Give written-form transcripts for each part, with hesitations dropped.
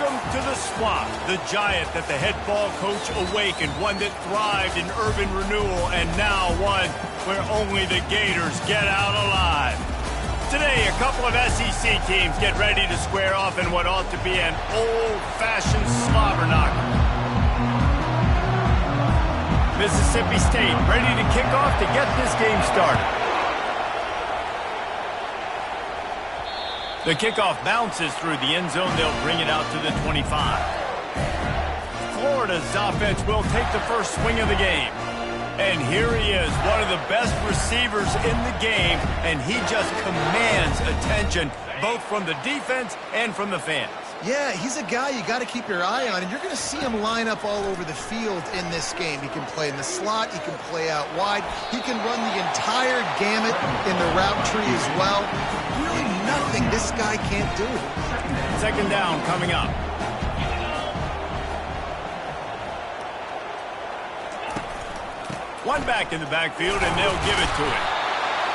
Welcome to the Swamp, the giant that the head ball coach awakened, one that thrived in urban renewal, and now one where only the Gators get out alive. Today, a couple of SEC teams get ready to square off in what ought to be an old-fashioned slobber knocker. Mississippi State ready to kick off to get this game started. The kickoff bounces through the end zone. They'll bring it out to the 25. Florida's offense will take the first swing of the game. And here he is, one of the best receivers in the game, and he just commands attention, both from the defense and from the fans. Yeah, he's a guy you got to keep your eye on, and you're going to see him line up all over the field in this game. He can play in the slot, he can play out wide, he can run the entire gamut in the route tree as well. Really nothing this guy can't do. Second down coming up. One back in the backfield, and they'll give it to it.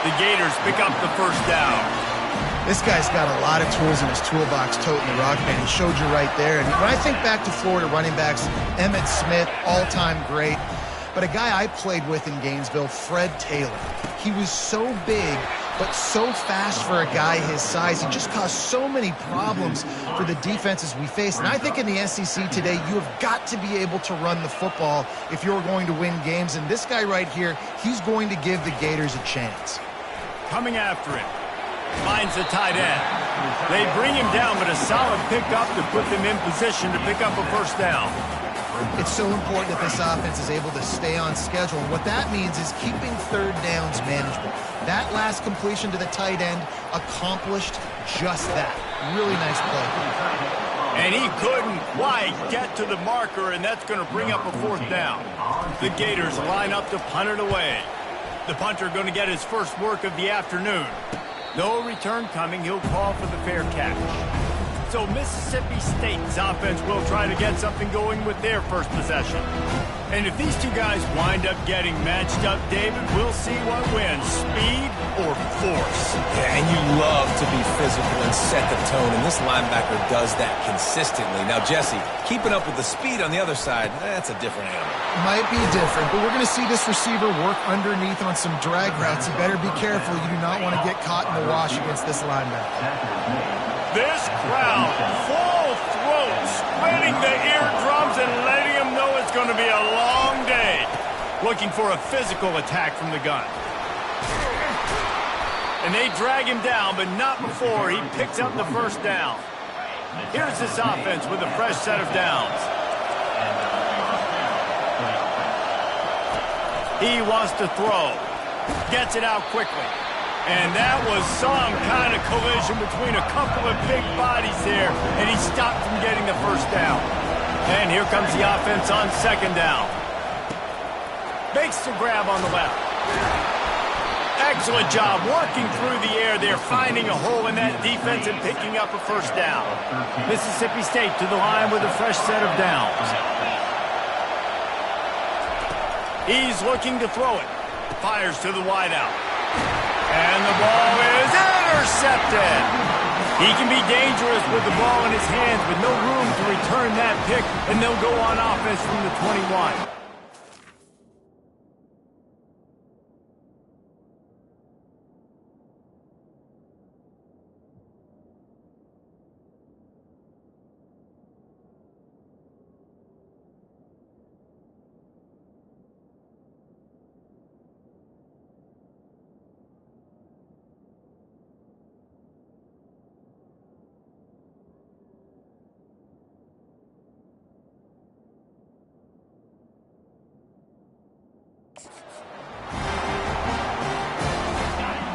The Gators pick up the first down. This guy's got a lot of tools in his toolbox toting the rock, man. He showed you right there. And when I think back to Florida running backs, Emmitt Smith, all-time great. But a guy I played with in Gainesville, Fred Taylor. He was so big, but so fast for a guy his size. He just caused so many problems for the defenses we face. And I think in the SEC today, you have got to be able to run the football if you're going to win games. And this guy right here, he's going to give the Gators a chance. Coming after him. Finds the tight end. They bring him down, but a solid pickup to put them in position to pick up a first down. It's so important that this offense is able to stay on schedule. And what that means is keeping third downs manageable. That last completion to the tight end accomplished just that. Really nice play. And he couldn't quite get to the marker, and that's going to bring up a fourth down. The Gators line up to punt it away. The punter going to get his first work of the afternoon. No return coming. He'll call for the fair catch. So Mississippi State's offense will try to get something going with their first possession. And if these two guys wind up getting matched up, David, we'll see what wins, speed or force. Yeah, and you love to be physical and set the tone, and this linebacker does that consistently. Now, Jesse, keeping up with the speed on the other side, that's a different animal. Might be different, but we're going to see this receiver work underneath on some drag routes. You better be careful. You do not want to get caught in the wash against this linebacker. This crowd, full throat, splitting the eardrums and letting them know it's going to be a long day. Looking for a physical attack from the gun. And they drag him down, but not before he picks up the first down. Here's this offense with a fresh set of downs. He wants to throw. Gets it out quickly. And that was some kind of collision between a couple of big bodies there, and he stopped from getting the first down. And here comes the offense on second down. Makes the grab on the left. Excellent job working through the air there, finding a hole in that defense and picking up a first down. Mississippi State to the line with a fresh set of downs. He's looking to throw it. Fires to the wideout. And the ball is intercepted. He can be dangerous with the ball in his hands, but no room to return that pick, and they'll go on offense from the 21.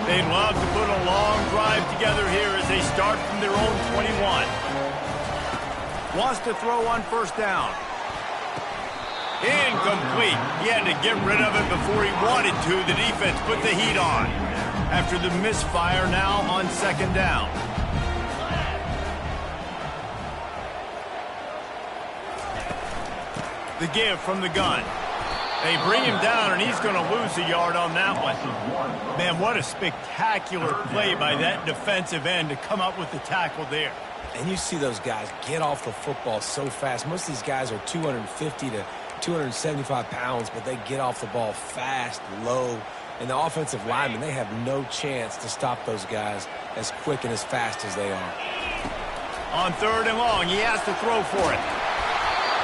They'd love to put a long drive together here as they start from their own 21. Wants to throw on first down. Incomplete. He had to get rid of it before he wanted to. The defense put the heat on. After the misfire, now on second down. The give from the gun. They bring him down, and he's going to lose a yard on that one. Man, what a spectacular play by that defensive end to come up with the tackle there. And you see those guys get off the football so fast. Most of these guys are 250 to 275 pounds, but they get off the ball fast, low. And the offensive linemen, they have no chance to stop those guys as quick and as fast as they are. On 3rd and long, he has to throw for it.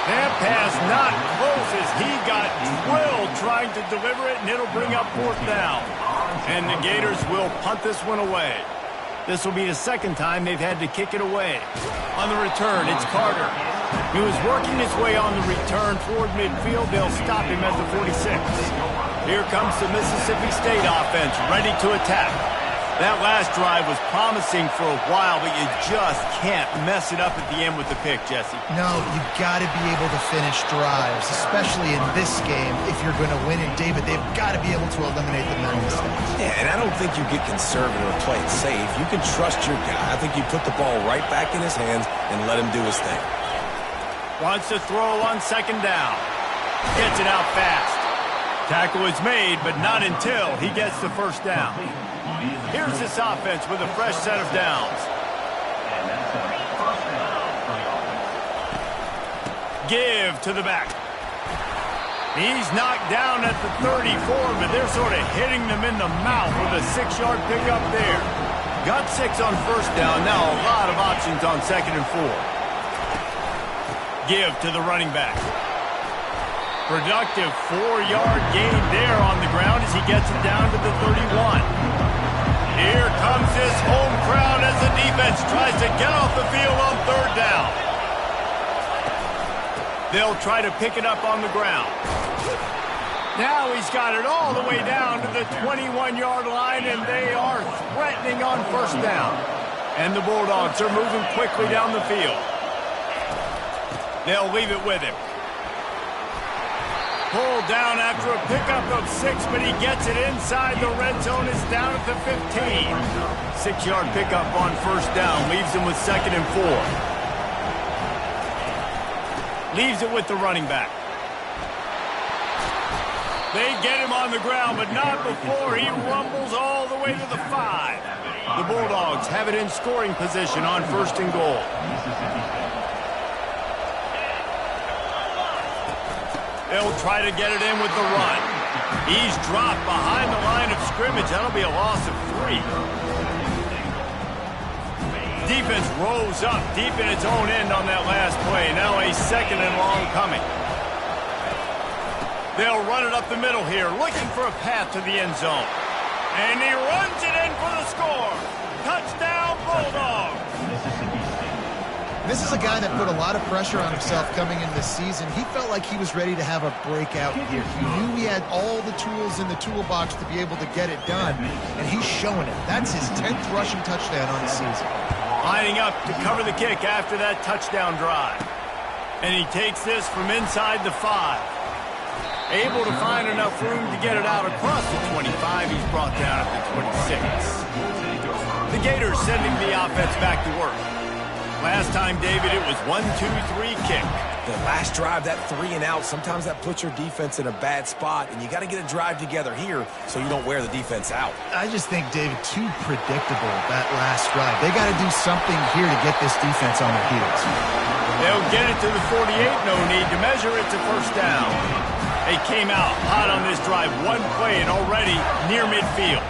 That pass not close as he got drilled trying to deliver it, and it'll bring up 4th down. And the Gators will punt this one away. This will be the 2nd time they've had to kick it away. On the return, it's Carter. He was working his way on the return toward midfield. They'll stop him at the 46. Here comes the Mississippi State offense, ready to attack. That last drive was promising for a while, but you just can't mess it up at the end with the pick, Jesse. No, you've got to be able to finish drives, especially in this game if you're going to win. And, David, they've got to be able to eliminate the mental mistakes. Yeah, and I don't think you get conservative or play it safe. You can trust your guy. I think you put the ball right back in his hands and let him do his thing. Wants to throw on 2nd down. Gets it out fast. Tackle is made, but not until he gets the 1st down. Here's this offense with a fresh set of downs. Give to the back. He's knocked down at the 34, but they're sort of hitting them in the mouth with a 6-yard pickup there. Got 6 on 1st down. Now a lot of options on 2nd and 4. Give to the running back. Productive 4-yard gain there on the ground as he gets it down to the 31. Here comes this home crowd as the defense tries to get off the field on 3rd down. They'll try to pick it up on the ground. Now he's got it all the way down to the 21-yard line, and they are threatening on 1st down. And the Bulldogs are moving quickly down the field. They'll leave it with him. Pulled down after a pickup of 6, but he gets it inside the red zone. It's down at the 15. 6-yard pickup on 1st down. Leaves him with 2nd and 4. Leaves it with the running back. They get him on the ground, but not before he rumbles all the way to the 5. The Bulldogs have it in scoring position on 1st and goal. They'll try to get it in with the run. He's dropped behind the line of scrimmage. That'll be a loss of 3. Defense rose up deep in its own end on that last play. Now a 2nd and long coming. They'll run it up the middle here, looking for a path to the end zone. And he runs it in for the score. Touchdown, Bulldogs. This is a guy that put a lot of pressure on himself coming into this season. He felt like he was ready to have a breakout year. He knew he had all the tools in the toolbox to be able to get it done, and he's showing it. That's his 10th rushing touchdown on the season. Lining up to cover the kick after that touchdown drive. And he takes this from inside the 5. Able to find enough room to get it out across the 25. He's brought down at the 26. The Gators sending the offense back to work. Last time, David, it was 1-2-3 kick. The last drive, that 3 and out, sometimes that puts your defense in a bad spot, and you got to get a drive together here so you don't wear the defense out. I just think, David, too predictable, that last drive. They got to do something here to get this defense on their heels. They'll get it to the 48, no need to measure it to 1st down. They came out hot on this drive, one play and already near midfield.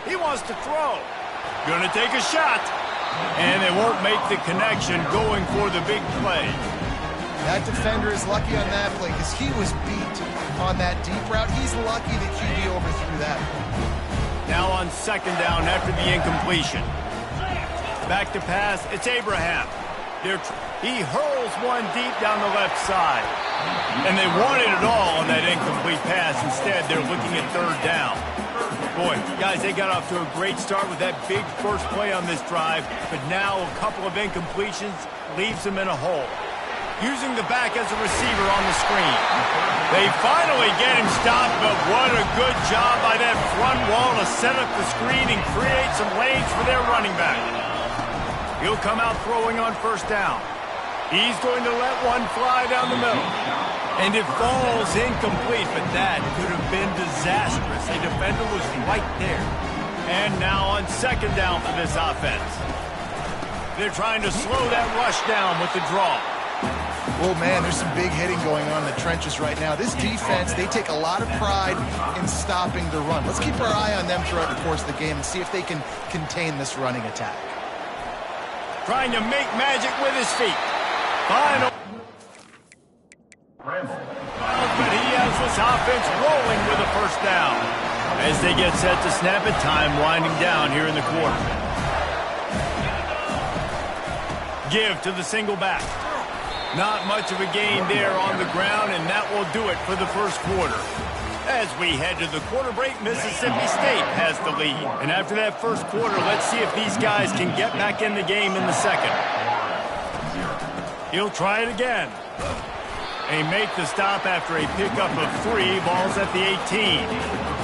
He wants to throw. Gonna take a shot. And they won't make the connection going for the big play. That defender is lucky on that play because he was beat on that deep route. He's lucky that QB overthrew that. Now on 2nd down after the incompletion. Back to pass. It's Abraham. He hurls one deep down the left side. And they wanted it all on that incomplete pass. Instead, they're looking at 3rd down. Boy, guys, they got off to a great start with that big first play on this drive, but now a couple of incompletions leaves them in a hole. Using the back as a receiver on the screen. They finally get him stopped, but what a good job by that front wall to set up the screen and create some lanes for their running back. He'll come out throwing on 1st down. He's going to let one fly down the middle. And it falls incomplete, but that could have been disastrous. The defender was right there. And now on second down for this offense. They're trying to slow that rush down with the draw. Oh, man, there's some big hitting going on in the trenches right now. This defense, they take a lot of pride in stopping the run. Let's keep our eye on them throughout the course of the game and see if they can contain this running attack. Trying to make magic with his feet. Final. But he has this offense rolling with a first down. As they get set to snap it, time winding down here in the quarter. Give to the single back. Not much of a gain there on the ground, and that will do it for the first quarter. As we head to the quarter break, Mississippi State has the lead. And after that first quarter, let's see if these guys can get back in the game in the second. He'll try it again. They make the stop after a pickup of 3 balls at the 18.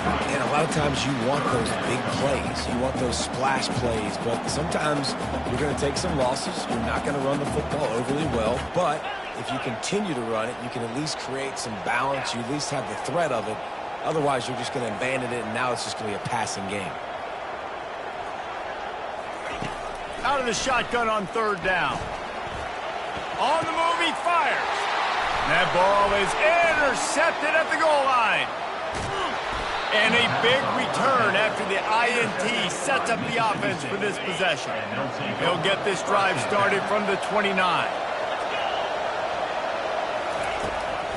And a lot of times you want those big plays. You want those splash plays. But sometimes you're going to take some losses. You're not going to run the football overly well. But if you continue to run it, you can at least create some balance. You at least have the threat of it. Otherwise, you're just going to abandon it, and now it's just going to be a passing game. Out of the shotgun on third down. On the move, he fires. That ball is intercepted at the goal line. And a big return after the INT sets up the offense for this possession. He'll get this drive started from the 29.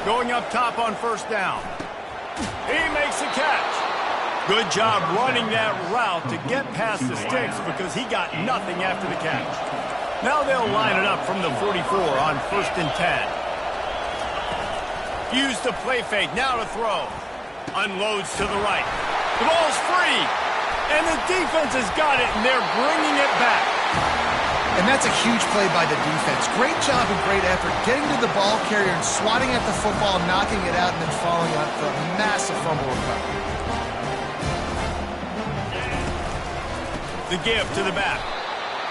Going up top on first down. He makes a catch. Good job running that route to get past the sticks because he got nothing after the catch. Now they'll line it up from the 44 on first and 10. Use the play fake, now to throw. Unloads to the right. The ball's free. And the defense has got it, and they're bringing it back. And that's a huge play by the defense. Great job and great effort getting to the ball carrier and swatting at the football, knocking it out, and then falling on for a massive fumble recovery. The give to the back.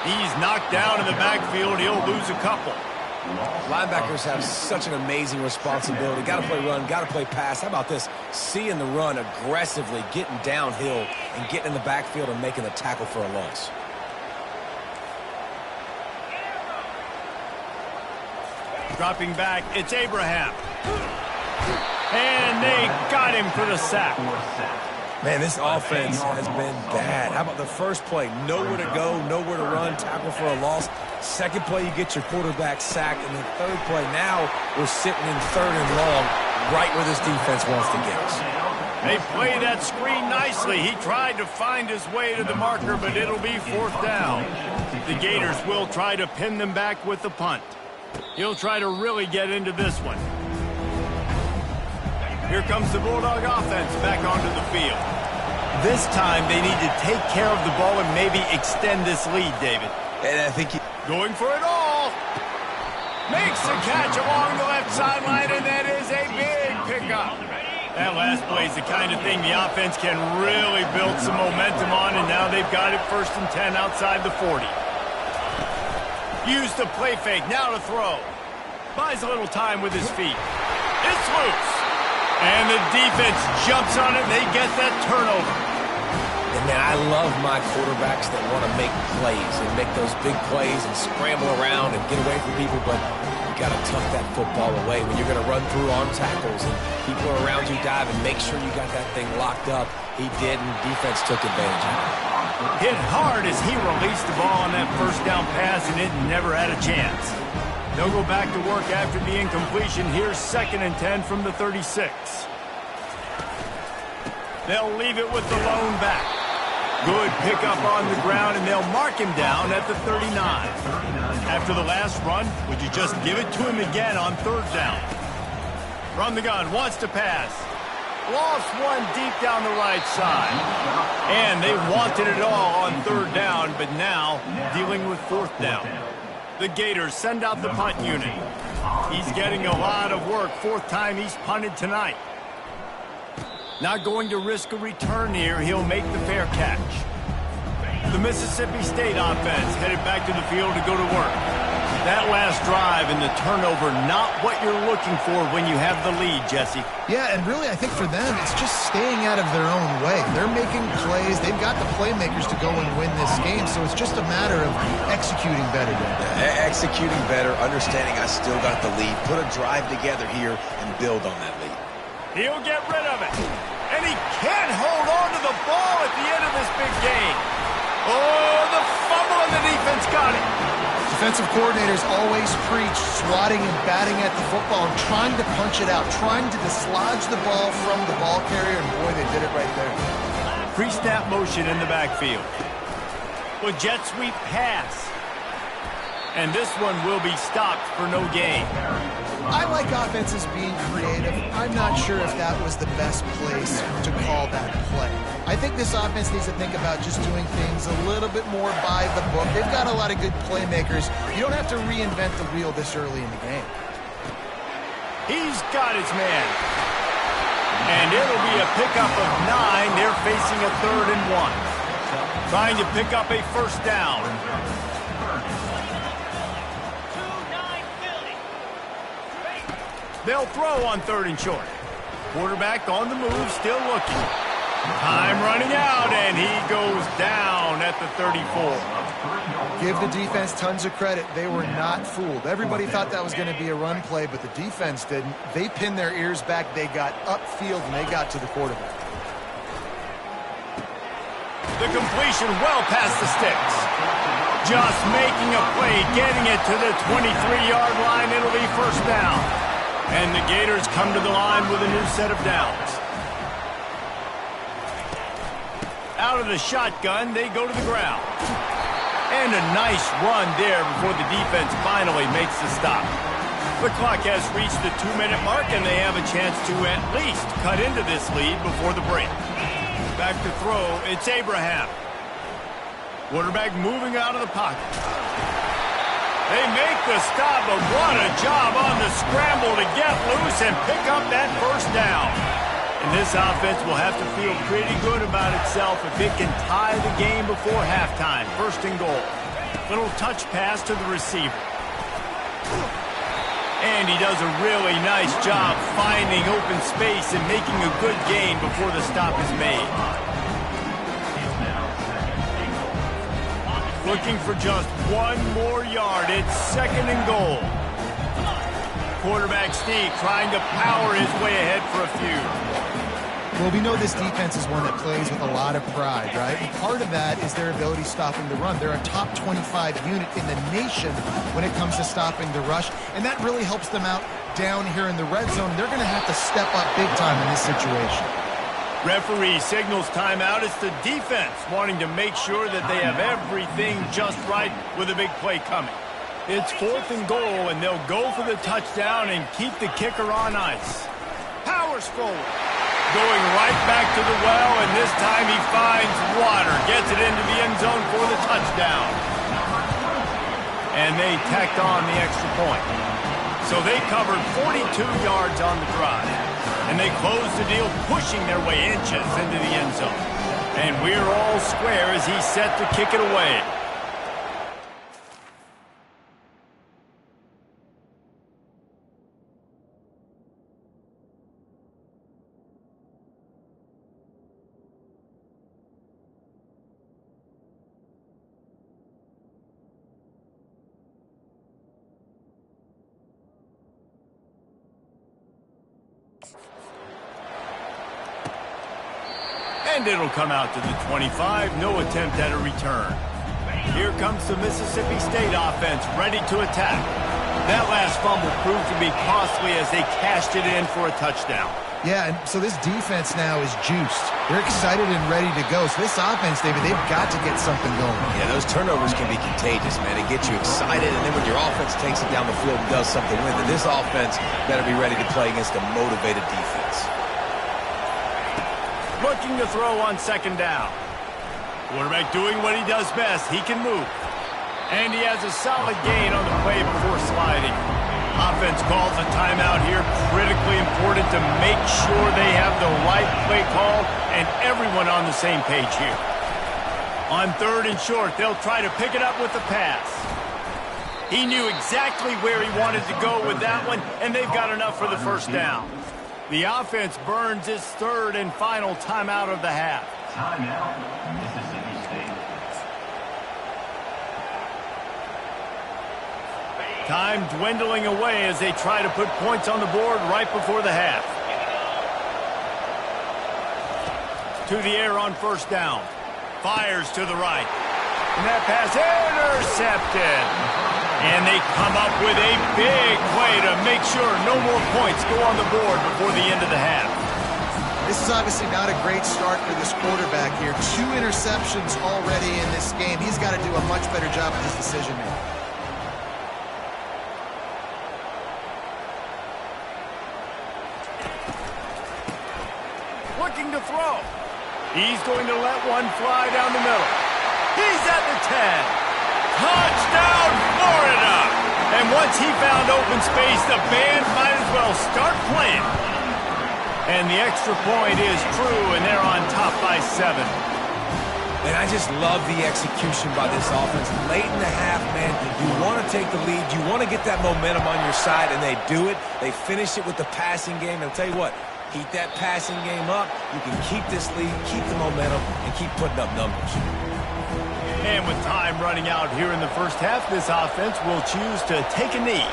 He's knocked down in the backfield. He'll lose a couple. Linebackers have such an amazing responsibility. Got to play run, got to play pass. How about this? Seeing the run aggressively, getting downhill, and getting in the backfield and making the tackle for a loss. Dropping back, it's Abraham. And they got him for the sack. Man, this offense has been bad. How about the first play? Nowhere to go, nowhere to run, tackle for a loss. Second play, you get your quarterback sacked. And the third play, now we're sitting in third and long, right where this defense wants to get us. They play that screen nicely. He tried to find his way to the marker, but it'll be fourth down. The Gators will try to pin them back with the punt. He'll try to really get into this one. Here comes the Bulldog offense back onto the field. This time they need to take care of the ball and maybe extend this lead, David. And I think going for it all. Makes the catch along the left sideline, and that is a big pickup. That last play is the kind of thing the offense can really build some momentum on, and now they've got it first and 10 outside the 40. Use the play fake, now to throw. Buys a little time with his feet. It's loose. And the defense jumps on it, and they get that turnover. And man, I love my quarterbacks that want to make plays and make those big plays and scramble around and get away from people, but you got to tuck that football away when you're going to run through arm tackles and people are around you dive and make sure you got that thing locked up. He did, and defense took advantage of it. Hit hard as he released the ball on that first down pass, and it never had a chance. They'll go back to work after the incompletion. Here's second and 10 from the 36. They'll leave it with the lone back. Good pickup on the ground, and they'll mark him down at the 39. After the last run, would you just give it to him again on third down? From the gun, wants to pass. Lost one deep down the right side. And they wanted it all on third down, but now dealing with fourth down. The Gators send out the punt unit. He's getting a lot of work. Fourth time he's punted tonight. Not going to risk a return here. He'll make the fair catch. The Mississippi State offense headed back to the field to go to work. That last drive and the turnover, not what you're looking for when you have the lead, Jesse. Yeah, and really I think for them it's just staying out of their own way. They're making plays. They've got the playmakers to go and win this game, so it's just a matter of executing better. Executing better, understanding I still got the lead. Put a drive together here and build on that lead. He'll get rid of it. And he can't hold on to the ball at the end of this big game. Oh, the fumble and the defense got it. Defensive coordinators always preach swatting and batting at the football and trying to punch it out, trying to dislodge the ball from the ball carrier, and boy, they did it right there. Pre-snap motion in the backfield. With jet sweep pass. And this one will be stopped for no gain. I like offenses being creative. I'm not sure if that was the best place to call that play. I think this offense needs to think about just doing things a little bit more by the book. They've got a lot of good playmakers. You don't have to reinvent the wheel this early in the game. He's got his man. And it'll be a pickup of 9. They're facing a 3rd and 1. Trying to pick up a first down. They'll throw on 3rd and short. Quarterback on the move, still looking. Time running out, and he goes down at the 34. Give the defense tons of credit. They were not fooled. Everybody thought that was going to be a run play, but the defense didn't. They pinned their ears back. They got upfield, and they got to the quarterback. The completion well past the sticks. Just making a play, getting it to the 23-yard line. It'll be first down. And the Gators come to the line with a new set of downs. Out of the shotgun, they go to the ground. And a nice run there before the defense finally makes the stop. The clock has reached the 2-minute mark, and they have a chance to at least cut into this lead before the break. Back to throw, it's Abraham. Quarterback moving out of the pocket. They make the stop, but what a job on the scramble to get loose and pick up that first down. And this offense will have to feel pretty good about itself if it can tie the game before halftime. 1st and goal. Little touch pass to the receiver. And he does a really nice job finding open space and making a good gain before the stop is made. Looking for just 1 more yard. It's 2nd and goal. Quarterback sneak trying to power his way ahead for a few. Well, we know this defense is one that plays with a lot of pride, right? And part of that is their ability stopping the run. They're a top 25 unit in the nation when it comes to stopping the rush, and that really helps them out down here in the red zone. They're going to have to step up big time in this situation. Referee signals timeout. It's the defense wanting to make sure that they have everything just right with a big play coming. It's 4th and goal, and they'll go for the touchdown and keep the kicker on ice. Powers forward. Going right back to the well, and this time he finds water. Gets it into the end zone for the touchdown. And they tacked on the extra point. So they covered 42 yards on the drive. And they close the deal, pushing their way inches into the end zone. And we're all square as he's set to kick it away. And it'll come out to the 25. No attempt at a return. Here comes the Mississippi State offense ready to attack. That last fumble proved to be costly as they cashed it in for a touchdown. Yeah, and so this defense now is juiced. They're excited and ready to go. So this offense, David, they've got to get something going. Yeah, those turnovers can be contagious, man. It gets you excited, and then when your offense takes it down the field and does something with it, this offense better be ready to play against a motivated defense. Looking to throw on 2nd down. Quarterback doing what he does best. He can move. And he has a solid gain on the play before sliding. Offense calls a timeout here. Critically important to make sure they have the right play call and everyone on the same page here. On 3rd and short, they'll try to pick it up with the pass. He knew exactly where he wanted to go with that one, and they've got enough for the first down. The offense burns its third and final timeout of the half. Timeout, Mississippi State. Time dwindling away as they try to put points on the board right before the half. To the air on first down. Fires to the right. And that pass intercepted. And they come up with a big play to make sure no more points go on the board before the end of the half. This is obviously not a great start for this quarterback here. 2 interceptions already in this game. He's got to do a much better job with his decision-making. Looking to throw. He's going to let one fly down the middle. He's at the 10. Touchdown, Florida! And once he found open space, the band might as well start playing. And the extra point is true, and they're on top by 7. Man, I just love the execution by this offense. Late in the half, man, you want to take the lead. You want to get that momentum on your side, and they do it. They finish it with the passing game. And I'll tell you what, keep that passing game up. You can keep this lead, keep the momentum, and keep putting up numbers. And with time running out here in the first half, this offense will choose to take a knee.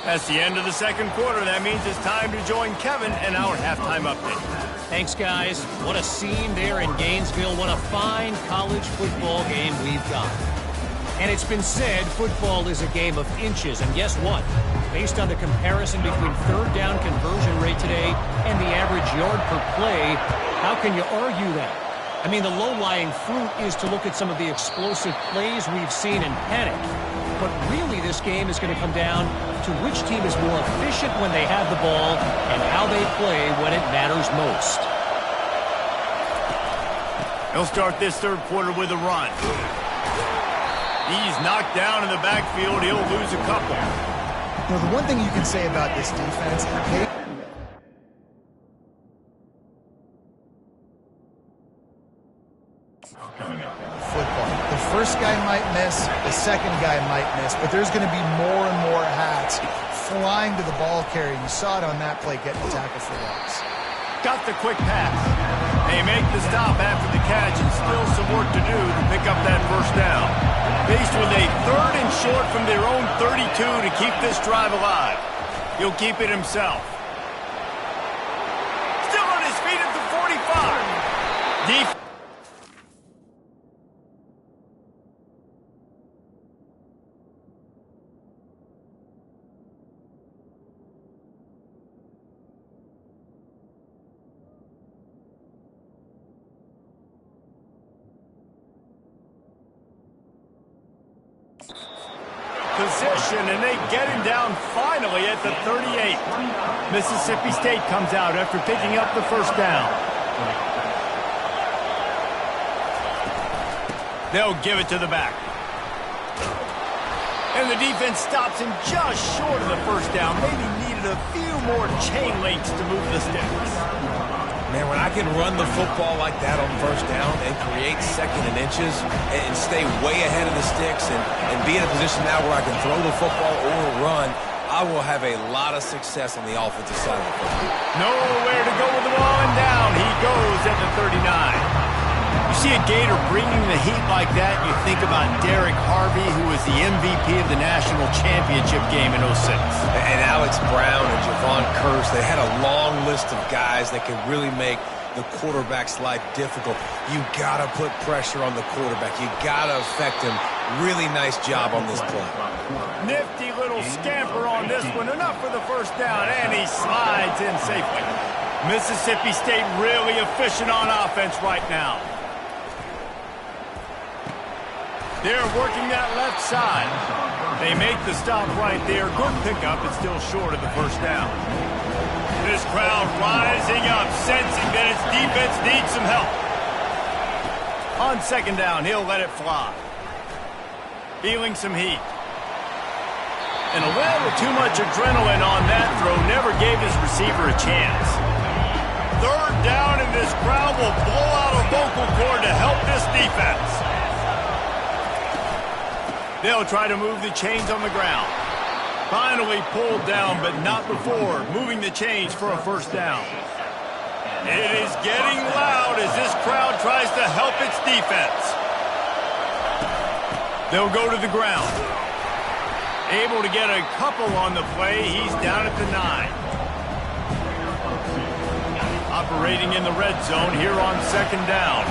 That's the end of the second quarter. That means it's time to join Kevin and our halftime update. Thanks, guys. What a scene there in Gainesville. What a fine college football game we've got. And it's been said football is a game of inches. And guess what? Based on the comparison between third down conversion rate today and the average yard per play, how can you argue that? I mean, the low-lying fruit is to look at some of the explosive plays we've seen and panic. But really, this game is going to come down to which team is more efficient when they have the ball and how they play when it matters most. He'll start this third quarter with a run. He's knocked down in the backfield. He'll lose a couple. You know, the one thing you can say about this defense, football. The first guy might miss, the second guy might miss, but there's going to be more and more hats flying to the ball carrier. You saw it on that play getting the tackle for loss. Got the quick pass. They make the stop after the catch and still some work to do to pick up that first down. Faced with a third and short from their own 32 to keep this drive alive. He'll keep it himself. Still on his feet at the 45. Position, and they get him down finally at the 38. Mississippi State comes out after picking up the first down. They'll give it to the back. And the defense stops him just short of the first down. Maybe needed a few more chain links to move the sticks. Man, when I can run the football like that on first down and create second and inches and stay way ahead of the sticks and be in a position now where I can throw the football or run, I will have a lot of success on the offensive side of the football. Nowhere to go with the ball, and down he goes at the 39. You see a Gator bringing the heat like that, you think about Derek Harvey, who was the MVP of the national championship game in 06. And Alex Brown and Javon Curse, they had a long list of guys that could really make the quarterback's life difficult. You got to put pressure on the quarterback. You got to affect him. Really nice job on this play. Nifty little scamper on this one. Enough for the first down, and he slides in safely. Mississippi State really efficient on offense right now. They're working that left side. They make the stop right there. Good pickup, but still short of the first down. This crowd rising up, sensing that its defense needs some help. On second down, he'll let it fly. Feeling some heat. And a little too much adrenaline on that throw never gave his receiver a chance. Third down, and this crowd will blow out a vocal cord to help this defense. They'll try to move the chains on the ground. Finally pulled down, but not before moving the chains for a first down. It is getting loud as this crowd tries to help its defense. They'll go to the ground. Able to get a couple on the play. He's down at the 9. Operating in the red zone here on second down.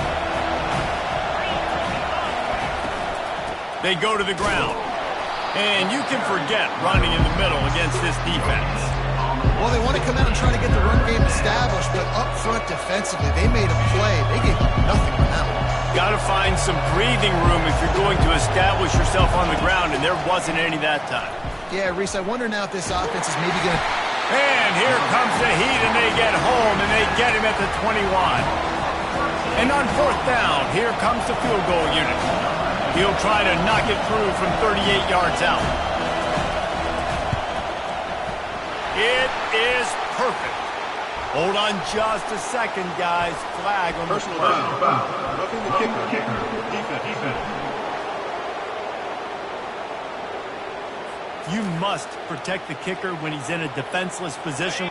They go to the ground. And you can forget running in the middle against this defense. Well, they want to come out and try to get the run game established, but up front defensively, they made a play. They gave up nothing on that one. Got to find some breathing room if you're going to establish yourself on the ground, and there wasn't any that time. Yeah, Reese, I wonder now if this offense is maybe going to... And here comes the heat, and they get home, and they get him at the 21. And on fourth down, here comes the field goal unit. He'll try to knock it through from 38 yards out. It is perfect. Hold on just a second, guys. Flag on the play. Foul. Roughing the kicker. Defense. You must protect the kicker when he's in a defenseless position.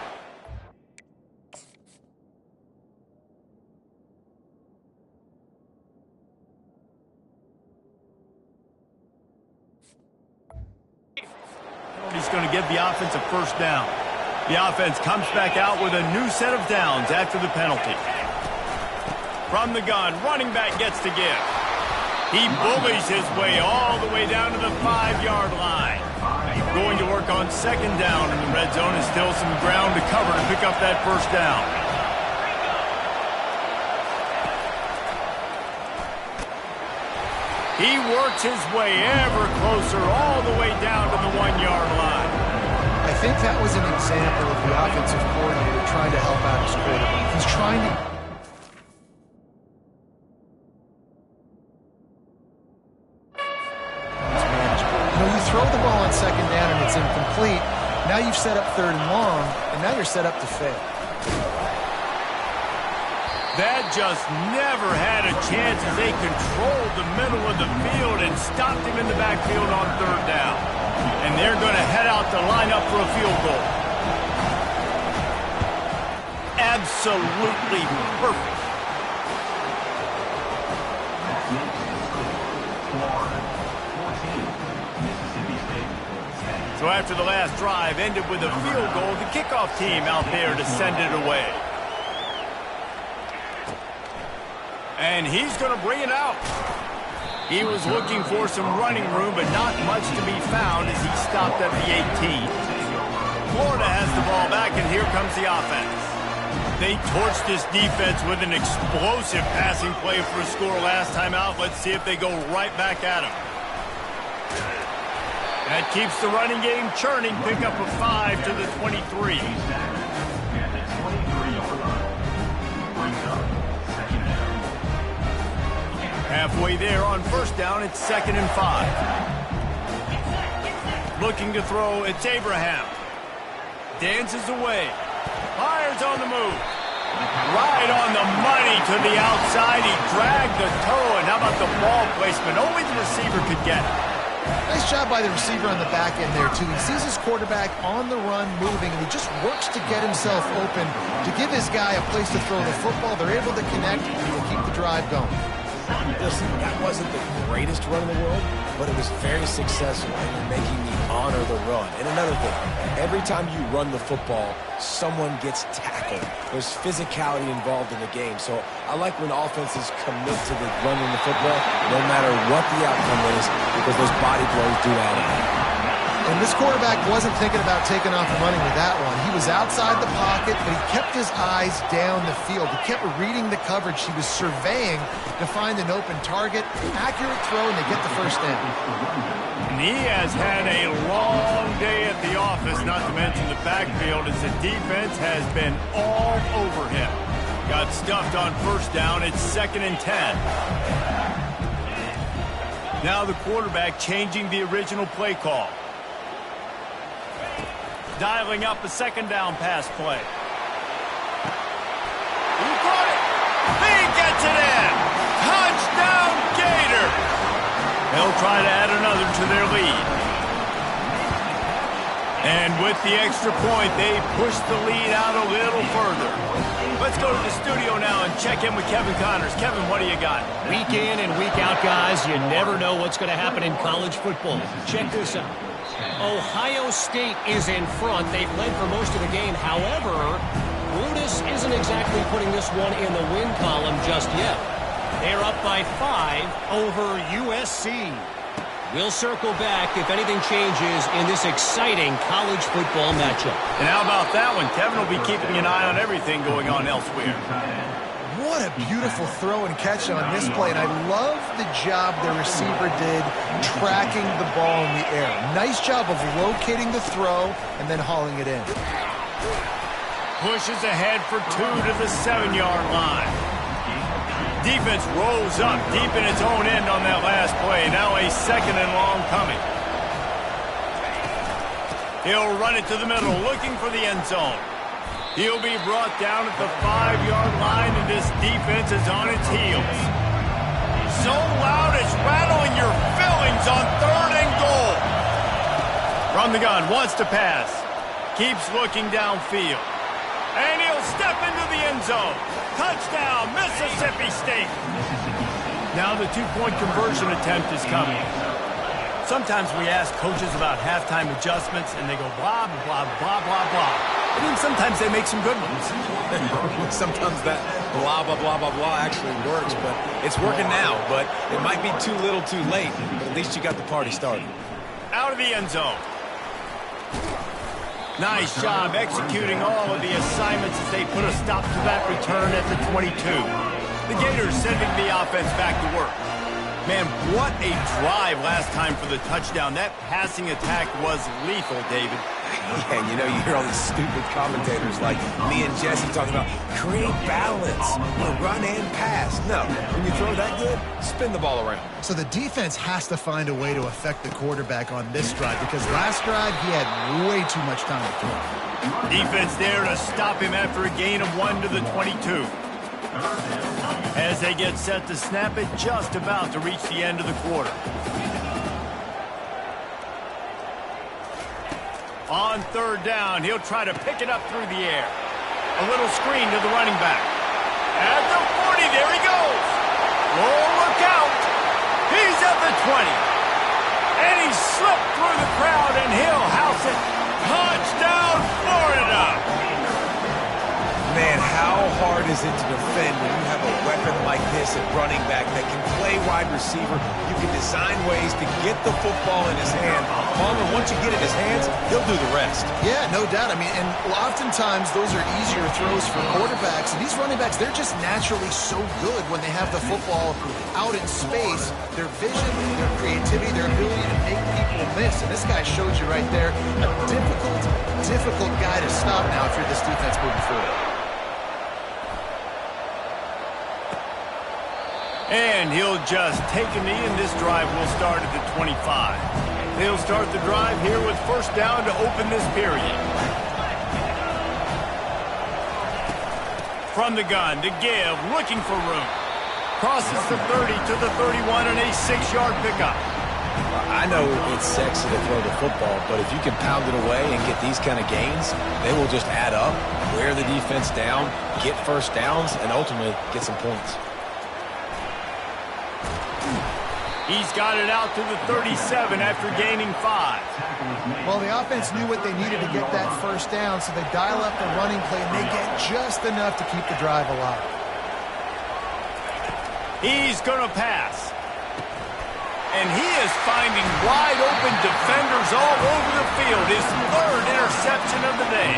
He's going to give the offense a first down. The offense comes back out with a new set of downs after the penalty. From the gun, running back gets to give. He bullies his way all the way down to the 5-yard line. Going to work on second down in the red zone, and still some ground to cover to pick up that first down. He works his way ever closer all the way down to the 1-yard line. I think that was an example of the offensive coordinator trying to help out his quarterback. He's trying to... You throw the ball on second down and it's incomplete. Now you've set up third and long, and now you're set up to fail. That just never had a chance as they controlled the middle of the field and stopped him in the backfield on third down. And they're going to head out to line up for a field goal. Absolutely perfect. So after the last drive ended with a field goal, the kickoff team out there to send it away. And he's going to bring it out. He was looking for some running room, but not much to be found as he stopped at the 18. Florida has the ball back, and here comes the offense. They torched this defense with an explosive passing play for a score last time out. Let's see if they go right back at him. That keeps the running game churning. Pick up a 5 to the 23. Halfway there on first down, it's 2nd and 5. Looking to throw, it's Abraham. Dances away. Fires on the move. Right on the money to the outside. He dragged the toe, and how about the ball placement? Only the receiver could get it. Nice job by the receiver on the back end there, too. He sees his quarterback on the run moving, and he just works to get himself open to give his guy a place to throw the football. They're able to connect, and he'll keep the drive going. Listen, that wasn't the greatest run in the world, but it was very successful in making me honor the run. And another thing, every time you run the football, someone gets tackled. There's physicality involved in the game. So I like when offenses commit to the running the football, no matter what the outcome is, because those body blows do add up. And this quarterback wasn't thinking about taking off and running with that one. He was outside the pocket, but he kept his eyes down the field. He kept reading the coverage. He was surveying to find an open target. Accurate throw, and they get the first down. And he has had a long day at the office, not to mention the backfield, as the defense has been all over him. Got stuffed on first down. It's 2nd and 10. Now the quarterback changing the original play call. Dialing up a second down pass play. He caught it. He gets it in. Touchdown, Gator. They'll try to add another to their lead. And with the extra point, they push the lead out a little further. Let's go to the studio now and check in with Kevin Connors. Kevin, what do you got? Week in and week out, guys, you never know what's going to happen in college football. Check this out. Ohio State is in front. They've led for most of the game. However, Brutus isn't exactly putting this one in the win column just yet. They're up by 5 over USC. We'll circle back if anything changes in this exciting college football matchup. And how about that one? Kevin will be keeping an eye on everything going on elsewhere. What a beautiful throw and catch on this play, and I love the job the receiver did tracking the ball in the air. Nice job of locating the throw and then hauling it in. Pushes ahead for 2 to the 7-yard line. Defense rolls up deep in its own end on that last play. Now a 2nd and long coming. He'll run it to the middle, looking for the end zone. He'll be brought down at the 5-yard line, and this defense is on its heels. So loud it's rattling your fillings on 3rd and goal. From the gun, wants to pass. Keeps looking downfield. And he'll step into the end zone. Touchdown, Mississippi State. Now the 2-point conversion attempt is coming. Sometimes we ask coaches about halftime adjustments, and they go blah, blah, blah, blah, blah. And then sometimes they make some good ones. Sometimes that blah, blah, blah, blah, blah actually works, but it's working now. But it might be too little too late, but at least you got the party started. Out of the end zone. Nice job executing all of the assignments as they put a stop to that return at the 22. The Gators sending the offense back to work. Man, what a drive last time for the touchdown. That passing attack was lethal, David. Yeah, and you know, you hear all these stupid commentators like me and Jesse talking about create balance, run and pass. No, when you throw that good, spin the ball around. So the defense has to find a way to affect the quarterback on this drive, because last drive he had way too much time to throw. Defense there to stop him after a gain of 1 to the 22. As they get set to snap it, just about to reach the end of the quarter. On 3rd down, he'll try to pick it up through the air. A little screen to the running back. At the 40, there he goes. Oh, look out. He's at the 20. And he slipped through the crowd, and he'll house it. Touchdown, Florida. Man, how hard is it to defend when you have a weapon like this at running back that can play wide receiver? You can design ways to get the football in his hand. Palmer, once you get it in his hands, he'll do the rest. Yeah, no doubt. I mean, and oftentimes those are easier throws for quarterbacks. And these running backs, they're just naturally so good when they have the football out in space. Their vision, their creativity, their ability to make people miss. And this guy showed you right there a difficult guy to stop now if you're this defense moving forward. And he'll just take a knee, and this drive will start at the 25. They'll start the drive here with 1st down to open this period. From the gun to give, looking for room. Crosses the 30 to the 31 and a 6-yard pickup. I know it's sexy to throw the football, but if you can pound it away and get these kind of gains, they will just add up, wear the defense down, get 1st downs, and ultimately get some points. He's got it out to the 37 after gaining 5. Well, the offense knew what they needed to get that 1st down, so they dial up the running play, and they get just enough to keep the drive alive. He's going to pass. And he is finding wide open defenders all over the field. His 3rd interception of the day.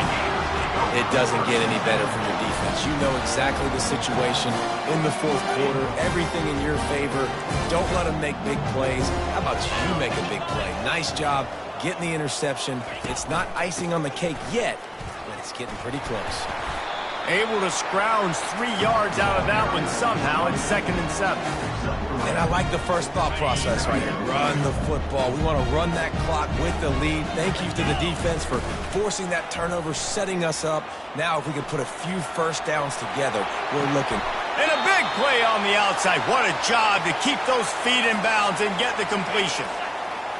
It doesn't get any better from your defense. You know exactly the situation in the 4th quarter. Everything in your favor. Don't let them make big plays. How about you make a big play? Nice job getting the interception. It's not icing on the cake yet, but it's getting pretty close. Able to scrounge 3 yards out of that one somehow. It's 2nd and 7. And I like the first thought process right here. Run the football. We want to run that clock with the lead. Thank you to the defense for forcing that turnover, setting us up. Now if we can put a few 1st downs together, we're looking And a big play on the outside. What a job to keep those feet in bounds and get the completion.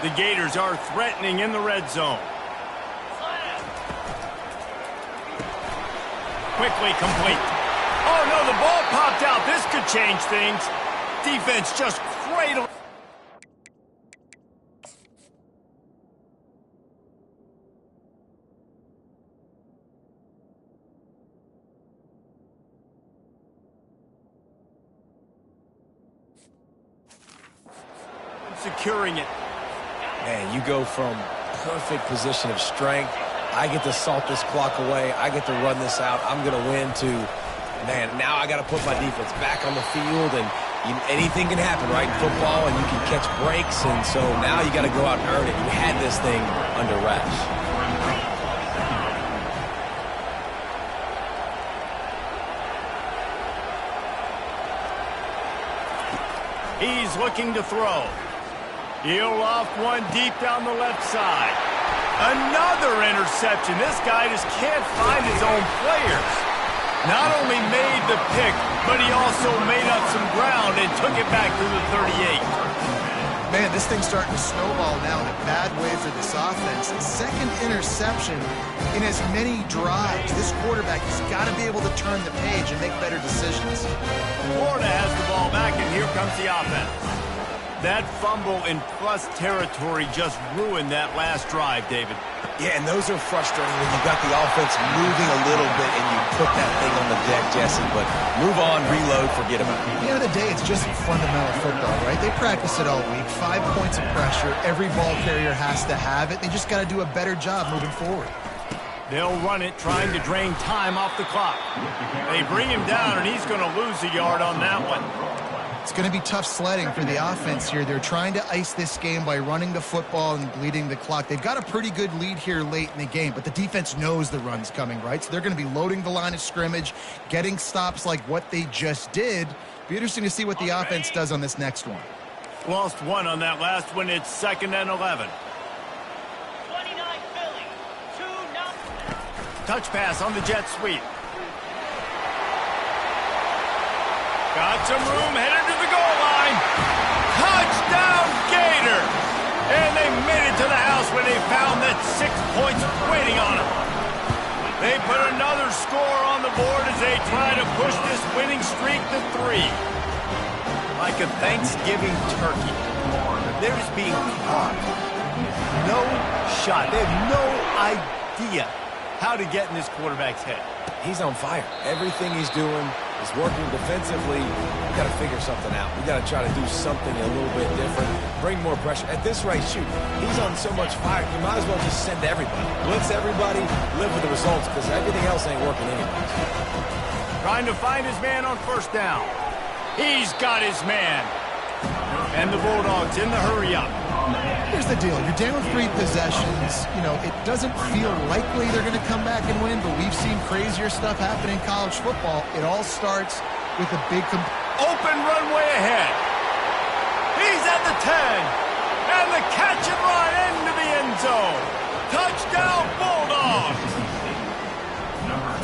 The Gators are threatening in the red zone. Quickly complete. Oh, no, the ball popped out. This could change things. Defense just cradled. Securing it. Man, you go from perfect position of strength. I get to salt this clock away. I get to run this out. I'm going to win to, man, now I got to put my defense back on the field, and anything can happen, right, in football, and you can catch breaks, and so now you got to go out and earn it. You had this thing under wraps. He's looking to throw. He'll loft one deep down the left side. Another interception. This guy just can't find his own players. Not only made the pick, but he also made up some ground and took it back to the 38. Man, this thing's starting to snowball now in a bad way for this offense. Second interception in as many drives. This quarterback has got to be able to turn the page and make better decisions. Florida has the ball back, and here comes the offense. That fumble in plus territory just ruined that last drive, David. Yeah, and those are frustrating when you got the offense moving a little bit and you put that thing on the deck, Jesse. But move on, reload, forget about it. At the end of the day, it's just fundamental football, right? They practice it all week. 5 points of pressure. Every ball carrier has to have it. They just got to do a better job moving forward. They'll run it, trying to drain time off the clock. They bring him down, and he's going to lose a yard on that one. It's going to be tough sledding for the offense here. They're trying to ice this game by running the football and bleeding the clock. They've got a pretty good lead here late in the game, but the defense knows the run's coming, right? So they're going to be loading the line of scrimmage, getting stops like what they just did. Be interesting to see what the offense does on this next one. Lost one on that last one. It's 2nd and 11. 29 Philly, 2-0. Touch pass on the jet sweep. Got some room, headed to the goal line. Touchdown, Gator! And they made it to the house when they found that 6 points waiting on them. They put another score on the board as they try to push this winning streak to 3. Like a Thanksgiving turkey. They're just being caught. No shot. They have no idea how to get in this quarterback's head. He's on fire. Everything he's doing is working defensively. We got to figure something out. We got to try to do something a little bit different. Bring more pressure. At this rate, shoot, he's on so much fire. You might as well just send everybody. Blitz everybody, live with the results, because everything else ain't working anyways. Trying to find his man on first down. He's got his man. And the Bulldogs in the hurry-up. Here's the deal. You're down 3 possessions. You know, it doesn't feel likely they're going to come back and win, but we've seen crazier stuff happen in college football. It all starts with a big open runway ahead. He's at the 10. And the catch and run into the end zone. Touchdown, Bulldogs.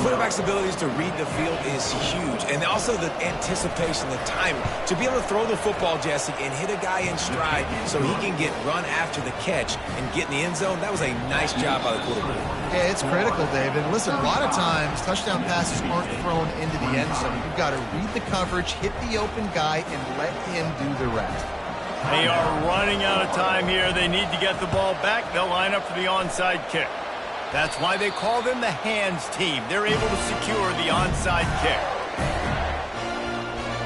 Quarterback's abilities to read the field is huge, and also the anticipation, the time to be able to throw the football, Jesse, and hit a guy in stride so he can get run after the catch and get in the end zone. That was a nice job by the quarterback. Yeah, it's critical, David. Listen, a lot of times touchdown passes aren't thrown into the end zone. You've got to read the coverage, hit the open guy, and let him do the rest. They are running out of time here. They need to get the ball back. They'll line up for the onside kick. That's why they call them the hands team. They're able to secure the onside kick.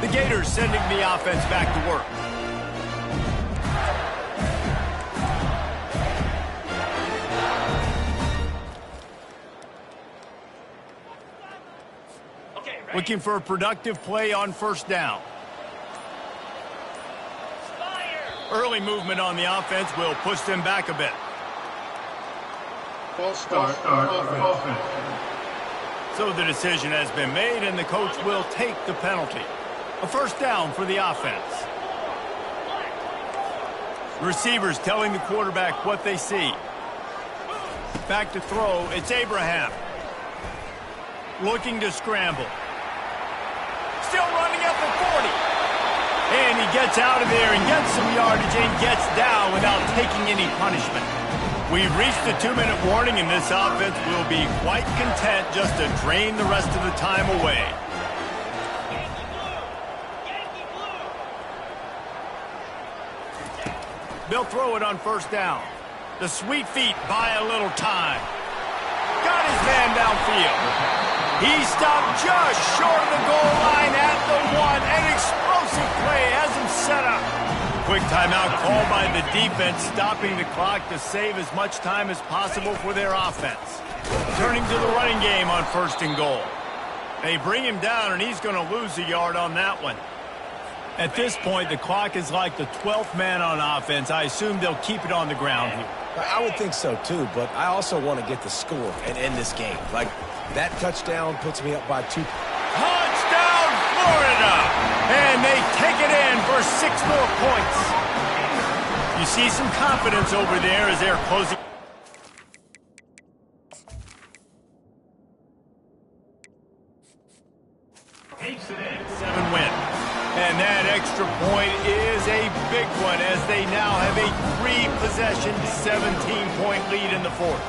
The Gators sending the offense back to work. Looking for a productive play on first down. Early movement on the offense will push them back a bit. False start offense. So the decision has been made, and the coach will take the penalty. A first down for the offense. Receivers telling the quarterback what they see. Back to throw, it's Abraham. Looking to scramble. Still running the 40. And he gets out of there and gets some yardage and gets down without taking any punishment. We've reached the 2-minute warning, and this offense will be quite content just to drain the rest of the time away. They'll throw it on first down. The sweet feet buy a little time. Got his man downfield. He stopped just short of the goal line at the 1. An explosive play has him set up. Quick timeout called by the defense, stopping the clock to save as much time as possible for their offense. Turning to the running game on 1st and goal. They bring him down, and he's going to lose a yard on that one. At this point, the clock is like the 12th man on offense. I assume they'll keep it on the ground here. I would think so, too, but I also want to get the score and end this game. Like, that touchdown puts me up by 2. Touchdown, Florida! And they take it in for 6 more points. You see some confidence over there as they're closing. Win. And that extra point is a big one as they now have a 3-possession, 17-point lead in the 4th.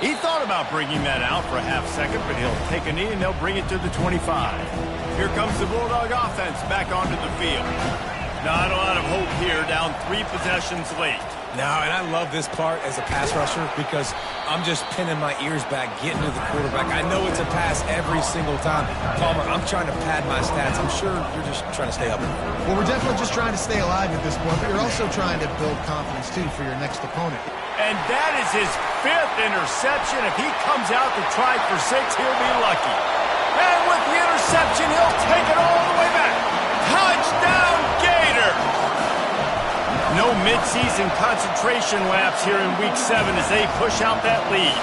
He thought about bringing that out for a half second, but he'll take a knee and they'll bring it to the 25. Here comes the Bulldog offense back onto the field. Not a lot of hope here, down 3 possessions late. No, and I love this part as a pass rusher because I'm just pinning my ears back, getting to the quarterback. I know it's a pass every single time. Palmer, I'm trying to pad my stats. I'm sure you're just trying to stay up. Well, we're definitely just trying to stay alive at this point, but you're also trying to build confidence, too, for your next opponent. And that is his 5th interception. If he comes out to try for 6, he'll be lucky. And with the interception, he'll take it all the way back. Touchdown, Gator! No midseason concentration laps here in Week 7 as they push out that lead.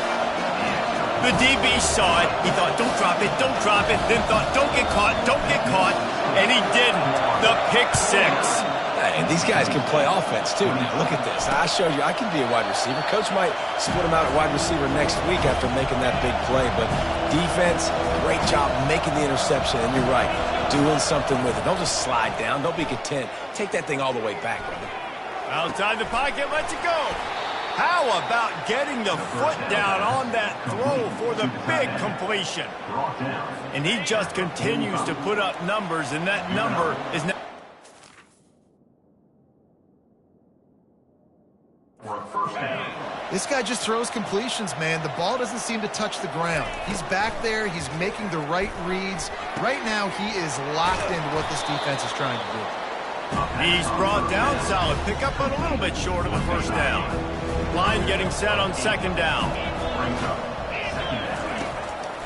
The DB saw it. He thought, don't drop it, don't drop it. Then thought, don't get caught, don't get caught. And he didn't. The pick 6. And these guys can play offense, too. Now, look at this. I showed you I can be a wide receiver. Coach might split him out at wide receiver next week after making that big play. But defense, great job making the interception. And you're right, doing something with it. Don't just slide down. Don't be content. Take that thing all the way back, brother. Outside the pocket, lets it go. How about getting the foot down on that throw for the big completion? And he just continues to put up numbers, and that number is now. This guy just throws completions, man. The ball doesn't seem to touch the ground. He's back there. He's making the right reads. Right now, he is locked into what this defense is trying to do. He's brought down, solid pickup, but a little bit short of the 1st down. Line getting set on 2nd down.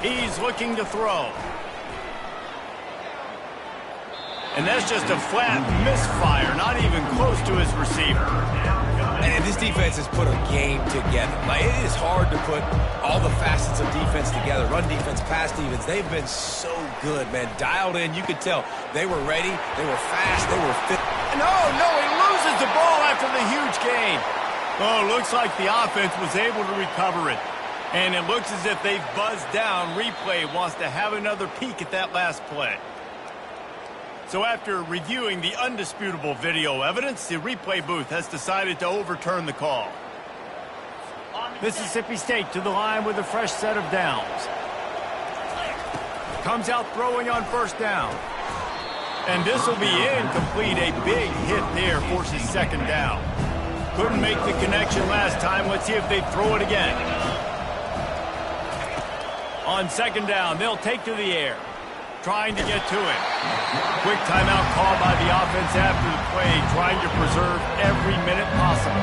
He's looking to throw. And that's just a flat misfire, not even close to his receiver. And this defense has put a game together. Like, it is hard to put all the facets of defense together. Run defense, pass defense. They've been so good, man. Dialed in. You could tell they were ready. They were fast. They were fit. No, he loses the ball after the huge gain. Oh, looks like the offense was able to recover it. And it looks as if they've buzzed down. Replay wants to have another peek at that last play. So after reviewing the undisputable video evidence, the replay booth has decided to overturn the call. Mississippi State to the line with a fresh set of downs. Comes out throwing on 1st down. And this will be incomplete. A big hit there forces 2nd down. Couldn't make the connection last time. Let's see if they throw it again. On 2nd down, they'll take to the air. Trying to get to it. Quick timeout call by the offense after the play, trying to preserve every minute possible.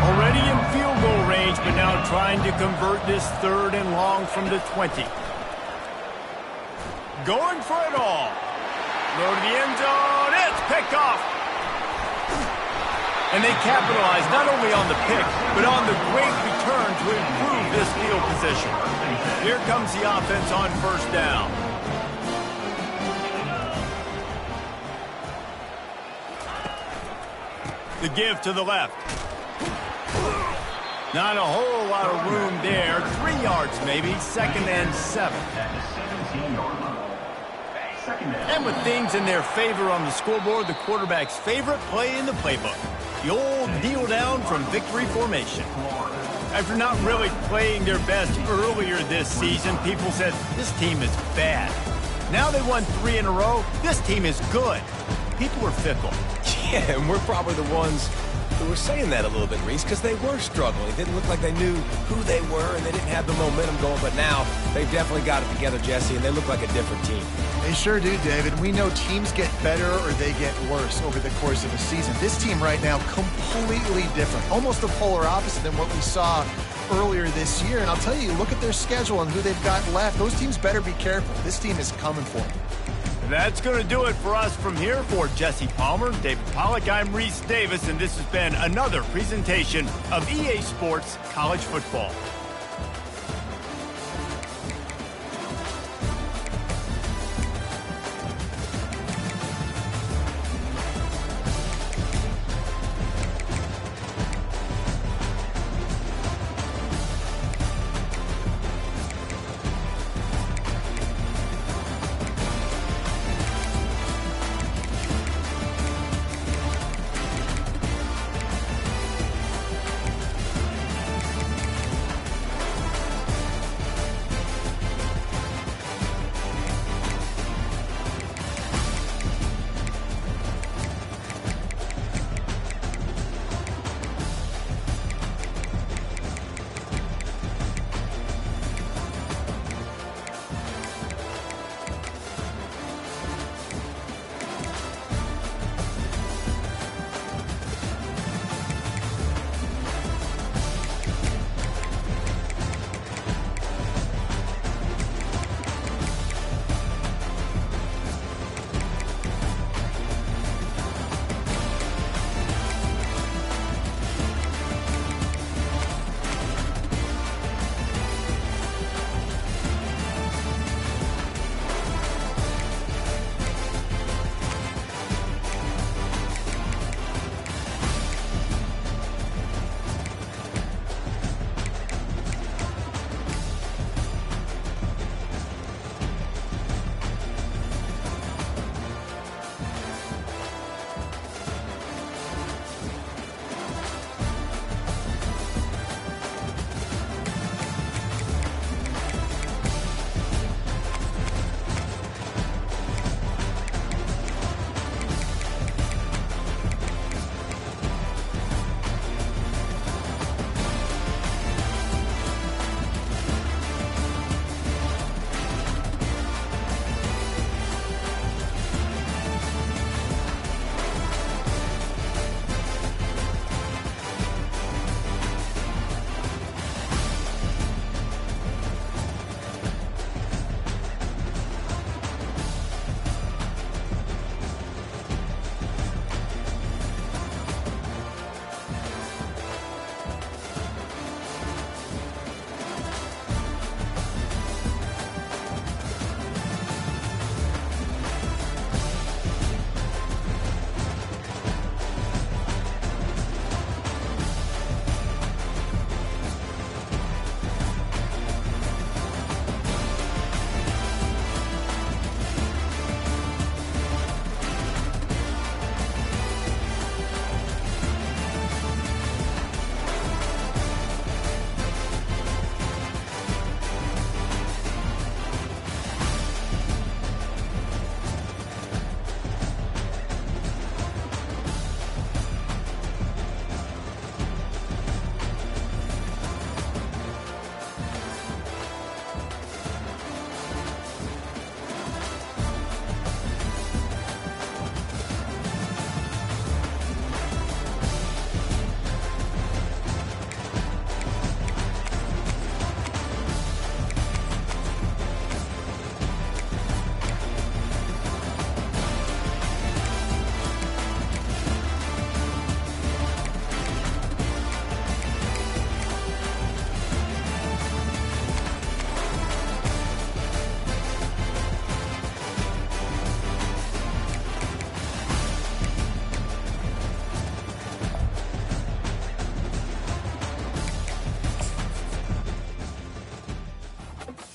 Already in field goal range, but now trying to convert this 3rd and long from the 20. Going for it all. Go to the end zone. It's picked off. And they capitalize not only on the pick, but on the great return to improve this field position. Here comes the offense on 1st down. The give to the left. Not a whole lot of room there. 3 yards maybe. 2nd and 7. And with things in their favor on the scoreboard, the quarterback's favorite play in the playbook. The old kneel down from victory formation. After not really playing their best earlier this season, people said this team is bad. Now they won 3 in a row. This team is good. People are fickle. Yeah, and we're probably the ones who were saying that a little bit, Reese, because they were struggling. It didn't look like they knew who they were, and they didn't have the momentum going. But now they've definitely got it together, Jesse, and they look like a different team. They sure do, David. We know teams get better or they get worse over the course of a season. This team right now, completely different. Almost the polar opposite than what we saw earlier this year. And I'll tell you, look at their schedule and who they've got left. Those teams better be careful. This team is coming for them. That's going to do it for us from here. For Jesse Palmer, David Pollack, I'm Reese Davis, and this has been another presentation of EA Sports College Football.